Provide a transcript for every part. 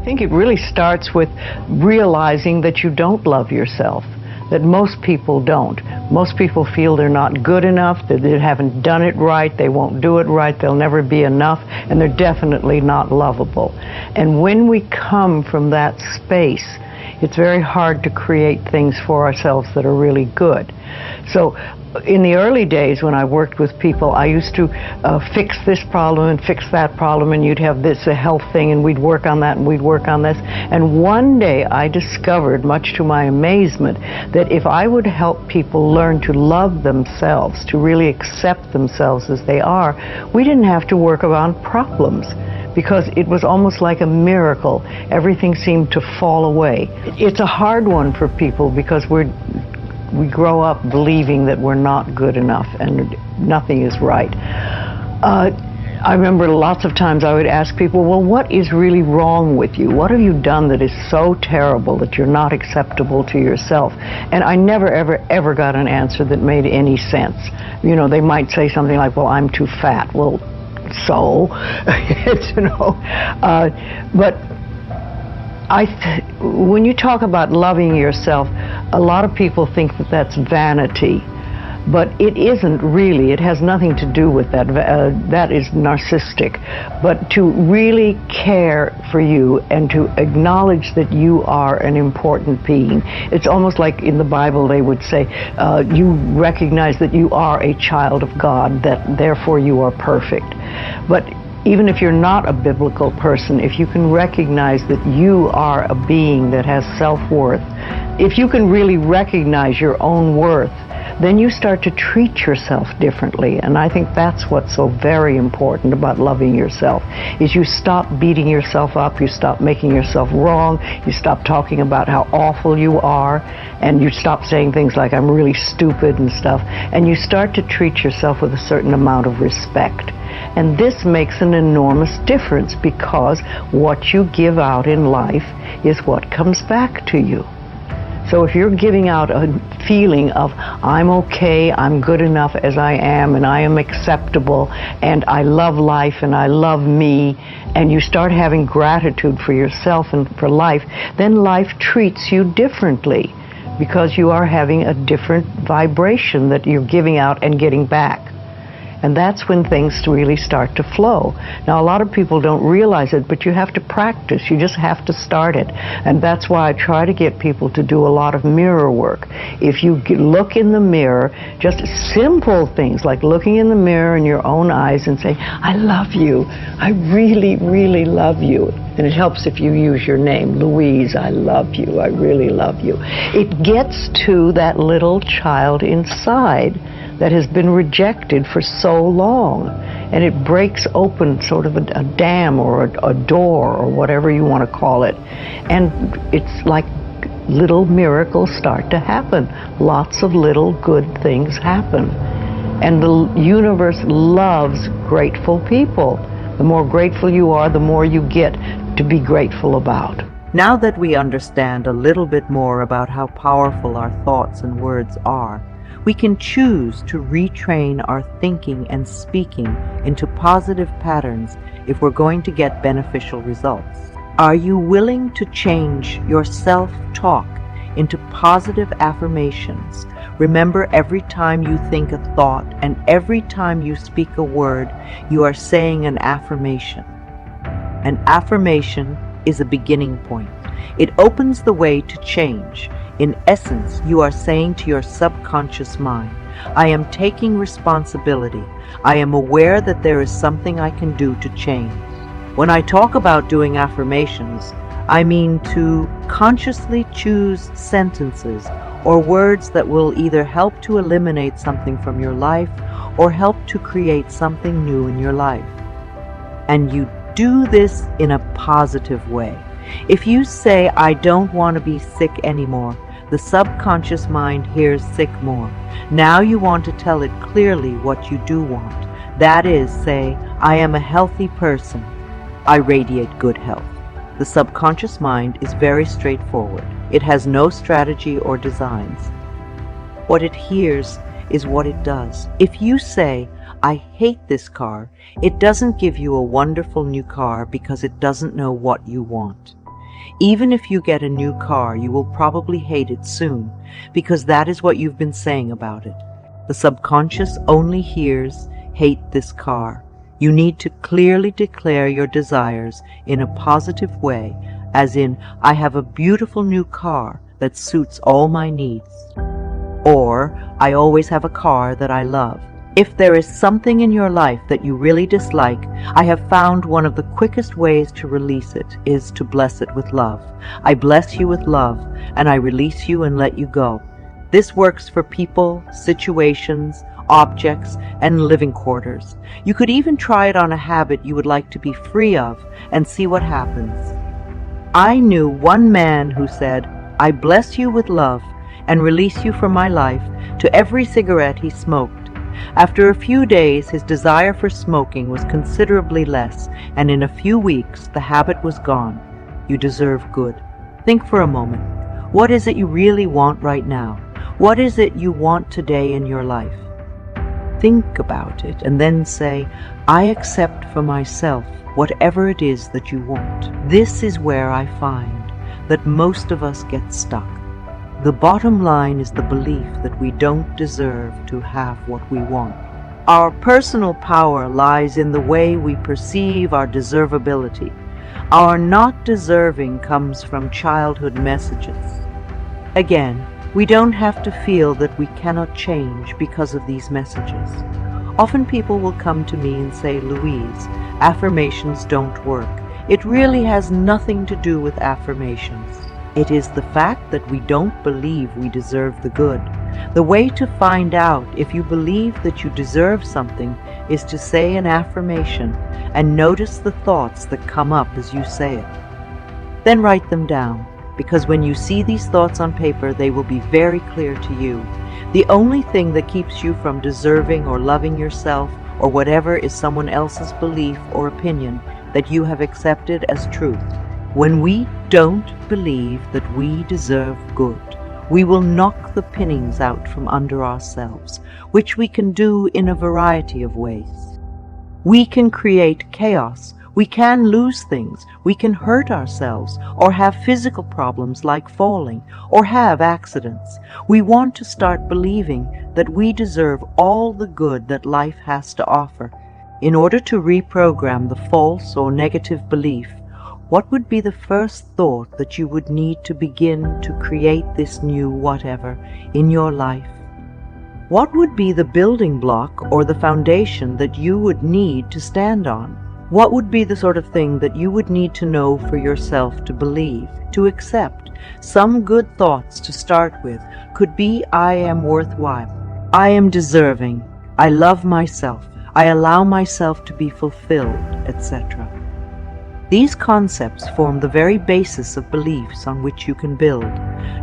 I think it really starts with realizing that you don't love yourself, that most people don't. Most people feel they're not good enough, that they haven't done it right, they won't do it right, they'll never be enough, and they're definitely not lovable. And when we come from that space, it's very hard to create things for ourselves that are really good. So in the early days when I worked with people, I used to fix this problem and fix that problem, and you'd have this a health thing, and we'd work on that and we'd work on this. And one day I discovered, much to my amazement, that if I would help people learn to love themselves, to really accept themselves as they are, we didn't have to work around problems, because it was almost like a miracle. Everything seemed to fall away. It's a hard one for people because we grow up believing that we're not good enough and nothing is right. I remember lots of times I would ask people, well, what is really wrong with you? What have you done that is so terrible that you're not acceptable to yourself? And I never, ever got an answer that made any sense. You know, they might say something like, well, I'm too fat. Well, so, you know, but when you talk about loving yourself, a lot of people think that that's vanity, but it isn't really. It has nothing to do with that. That is narcissistic. But to really care for you and to acknowledge that you are an important being. It's almost like in the Bible they would say, you recognize that you are a child of God, that therefore you are perfect. But even if you're not a biblical person, if you can recognize that you are a being that has self-worth, if you can really recognize your own worth, then you start to treat yourself differently. And I think that's what's so very important about loving yourself, is you stop beating yourself up, you stop making yourself wrong, you stop talking about how awful you are, and you stop saying things like, I'm really stupid and stuff, and you start to treat yourself with a certain amount of respect. And this makes an enormous difference, because what you give out in life is what comes back to you. So if you're giving out a feeling of, I'm okay, I'm good enough as I am, and I am acceptable, and I love life, and I love me, and you start having gratitude for yourself and for life, then life treats you differently, because you are having a different vibration that you're giving out and getting back. And that's when things really start to flow. Now, a lot of people don't realize it, but you have to practice. You just have to start it. And that's why I try to get people to do a lot of mirror work. If you look in the mirror, just simple things like looking in the mirror in your own eyes and saying, I love you. I really, really love you. And it helps if you use your name, Louise, I love you. I really love you. It gets to that little child inside that has been rejected for so long, and it breaks open sort of a dam or a door or whatever you want to call it, and it's like little miracles start to happen. Lots of little good things happen, and the universe loves grateful people. The more grateful you are, the more you get to be grateful about. Now that we understand a little bit more about how powerful our thoughts and words are, we can choose to retrain our thinking and speaking into positive patterns if we're going to get beneficial results. Are you willing to change your self-talk into positive affirmations? Remember, every time you think a thought and every time you speak a word, you are saying an affirmation. An affirmation is a beginning point. It opens the way to change. In essence, you are saying to your subconscious mind, I am taking responsibility. I am aware that there is something I can do to change. When I talk about doing affirmations, I mean to consciously choose sentences or words that will either help to eliminate something from your life or help to create something new in your life. And you do this in a positive way. If you say, I don't want to be sick anymore, the subconscious mind hears sick more. Now you want to tell it clearly what you do want. That is, say, I am a healthy person. I radiate good health. The subconscious mind is very straightforward. It has no strategy or designs. What it hears is what it does. If you say, I hate this car, it doesn't give you a wonderful new car because it doesn't know what you want. Even if you get a new car, you will probably hate it soon, because that is what you've been saying about it. The subconscious only hears, "Hate this car." You need to clearly declare your desires in a positive way, as in, "I have a beautiful new car that suits all my needs." Or, "I always have a car that I love." If there is something in your life that you really dislike, I have found one of the quickest ways to release it is to bless it with love. I bless you with love, and I release you and let you go. This works for people, situations, objects, and living quarters. You could even try it on a habit you would like to be free of and see what happens. I knew one man who said, "I bless you with love and release you from my life," to every cigarette he smoked. After a few days, his desire for smoking was considerably less, and in a few weeks, the habit was gone. You deserve good. Think for a moment. What is it you really want right now? What is it you want today in your life? Think about it and then say, "I accept for myself whatever it is that you want." This is where I find that most of us get stuck. The bottom line is the belief that we don't deserve to have what we want. Our personal power lies in the way we perceive our deservability. Our not deserving comes from childhood messages. Again, we don't have to feel that we cannot change because of these messages. Often people will come to me and say, "Louise, affirmations don't work." It really has nothing to do with affirmations. It is the fact that we don't believe we deserve the good. The way to find out if you believe that you deserve something is to say an affirmation and notice the thoughts that come up as you say it. Then write them down, because when you see these thoughts on paper, they will be very clear to you. The only thing that keeps you from deserving or loving yourself or whatever is someone else's belief or opinion that you have accepted as truth. When we don't believe that we deserve good, we will knock the pinnings out from under ourselves, which we can do in a variety of ways. We can create chaos, we can lose things, we can hurt ourselves, or have physical problems like falling, or have accidents. We want to start believing that we deserve all the good that life has to offer. In order to reprogram the false or negative belief, what would be the first thought that you would need to begin to create this new whatever in your life? What would be the building block or the foundation that you would need to stand on? What would be the sort of thing that you would need to know for yourself to believe, to accept? Some good thoughts to start with could be, "I am worthwhile. I am deserving. I love myself. I allow myself to be fulfilled," etc. These concepts form the very basis of beliefs on which you can build.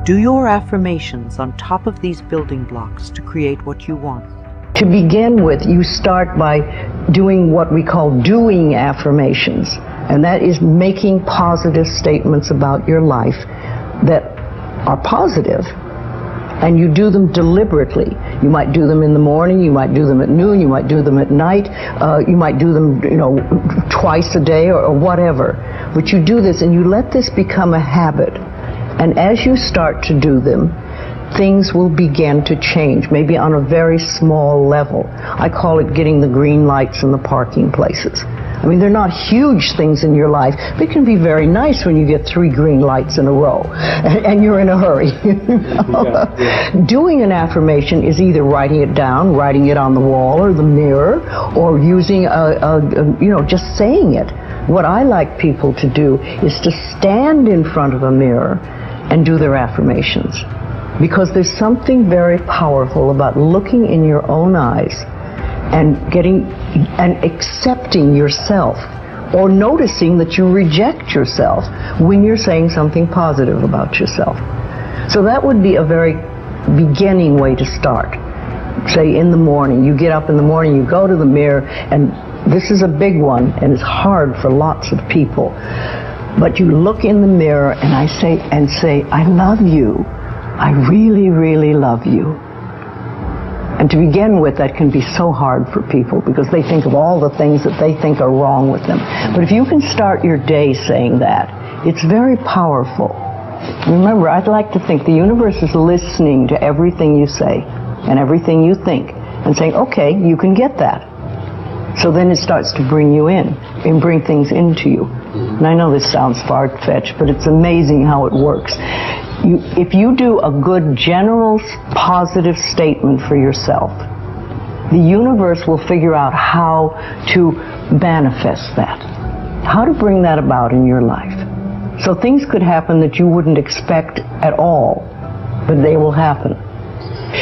Do your affirmations on top of these building blocks to create what you want. To begin with, you start by doing what we call doing affirmations, and that is making positive statements about your life that are positive, and you do them deliberately. You might do them in the morning, you might do them at noon, you might do them at night, you might do them, twice a day or whatever. But you do this and you let this become a habit. And as you start to do them, things will begin to change, maybe on a very small level. I call it getting the green lights in the parking places. I mean, they're not huge things in your life, but it can be very nice when you get 3 green lights in a row and you're in a hurry. Doing an affirmation is either writing it down, writing it on the wall or the mirror, or using just saying it. What I like people to do is to stand in front of a mirror and do their affirmations, because there's something very powerful about looking in your own eyes and accepting yourself, or noticing that you reject yourself when you're saying something positive about yourself. So that would be a very beginning way to start. Say in the morning, you get up in the morning, you go to the mirror, and this is a big one and it's hard for lots of people, but you look in the mirror and say, "I love you. I really, really love you." And to begin with, that can be so hard for people because they think of all the things that they think are wrong with them. But if you can start your day saying that, It's very powerful. Remember, I'd like to think the universe is listening to everything you say and everything you think and saying, okay, you can get that. So then it starts to bring you in and bring things into you. And I know this sounds far-fetched, but it's amazing how it works. If you do a good general positive statement for yourself, the universe will figure out how to manifest that, how to bring that about in your life. So things could happen that you wouldn't expect at all, but they will happen.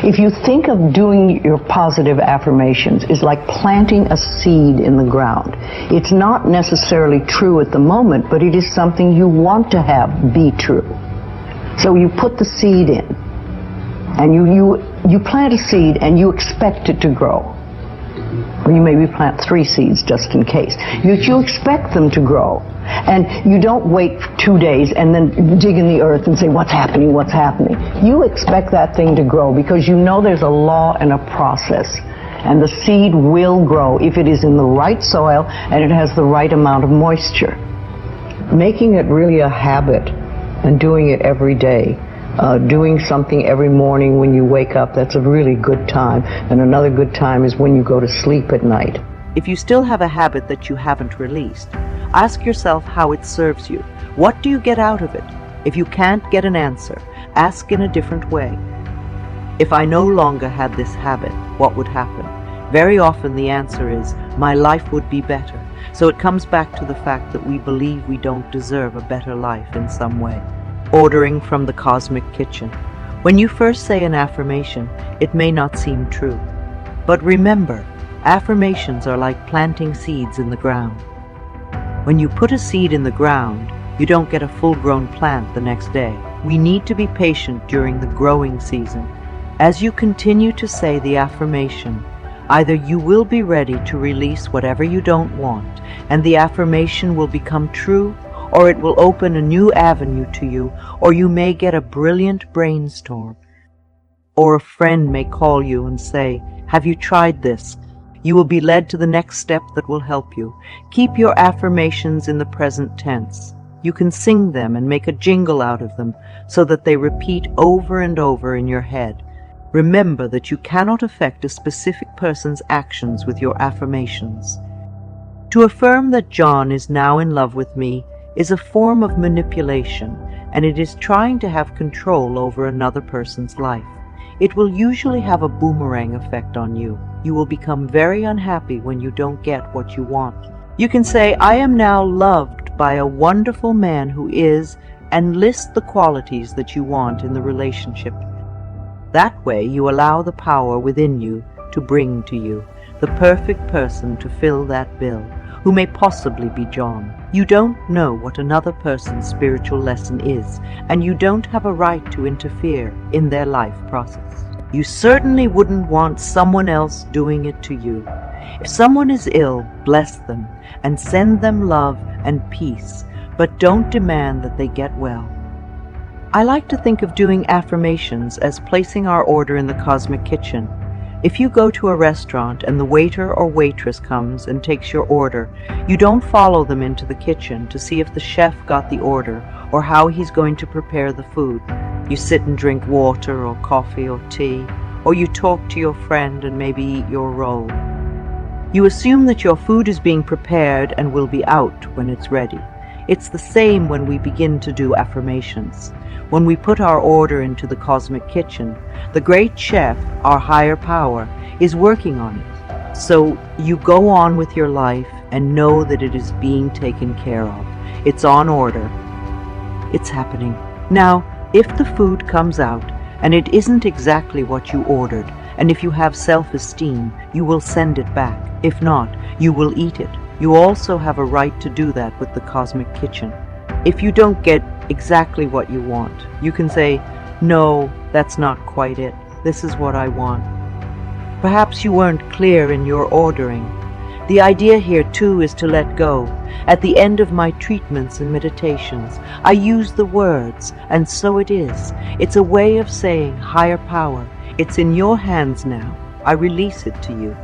If you think of doing your positive affirmations is like planting a seed in the ground. It's not necessarily true at the moment, but it is something you want to have be true. So you put the seed in, and you plant a seed and you expect it to grow. Or you maybe plant 3 seeds just in case. You expect them to grow. And you don't wait 2 days and then dig in the earth and say, what's happening, what's happening? You expect that thing to grow because you know there's a law and a process. And the seed will grow if it is in the right soil and it has the right amount of moisture. Making it really a habit and doing it every day, doing something every morning when you wake up, that's a really good time. And another good time is when you go to sleep at night. If you still have a habit that you haven't released, ask yourself how it serves you. What do you get out of it? If you can't get an answer, ask in a different way. If I no longer had this habit, what would happen? Very often the answer is, my life would be better. So it comes back to the fact that we believe we don't deserve a better life in some way. Ordering from the cosmic kitchen. When you first say an affirmation, it may not seem true. But remember, affirmations are like planting seeds in the ground. When you put a seed in the ground, you don't get a full-grown plant the next day. We need to be patient during the growing season. As you continue to say the affirmation, either you will be ready to release whatever you don't want, and the affirmation will become true, or it will open a new avenue to you, or you may get a brilliant brainstorm. Or a friend may call you and say, have you tried this? You will be led to the next step that will help you. Keep your affirmations in the present tense. You can sing them and make a jingle out of them so that they repeat over and over in your head. Remember that you cannot affect a specific person's actions with your affirmations. To affirm that John is now in love with me is a form of manipulation, and it is trying to have control over another person's life. It will usually have a boomerang effect on you. You will become very unhappy when you don't get what you want. You can say, I am now loved by a wonderful man who is, and list the qualities that you want in the relationship. That way you allow the power within you to bring to you the perfect person to fill that bill, who may possibly be John. You don't know what another person's spiritual lesson is, and you don't have a right to interfere in their life process. You certainly wouldn't want someone else doing it to you. If someone is ill, bless them and send them love and peace, but don't demand that they get well. I like to think of doing affirmations as placing our order in the cosmic kitchen. If you go to a restaurant and the waiter or waitress comes and takes your order, you don't follow them into the kitchen to see if the chef got the order or how he's going to prepare the food. You sit and drink water or coffee or tea, or you talk to your friend and maybe eat your roll. You assume that your food is being prepared and will be out when it's ready. It's the same when we begin to do affirmations. When we put our order into the cosmic kitchen, the great chef, our higher power, is working on it. So you go on with your life and know that it is being taken care of. It's on order. It's happening. Now, if the food comes out and it isn't exactly what you ordered, and if you have self-esteem, you will send it back. If not, you will eat it. You also have a right to do that with the cosmic kitchen. If you don't get exactly what you want, you can say, no, that's not quite it. This is what I want. Perhaps you weren't clear in your ordering. The idea here too is to let go. At the end of my treatments and meditations, I use the words, and so it is. It's a way of saying, higher power, it's in your hands now. I release it to you.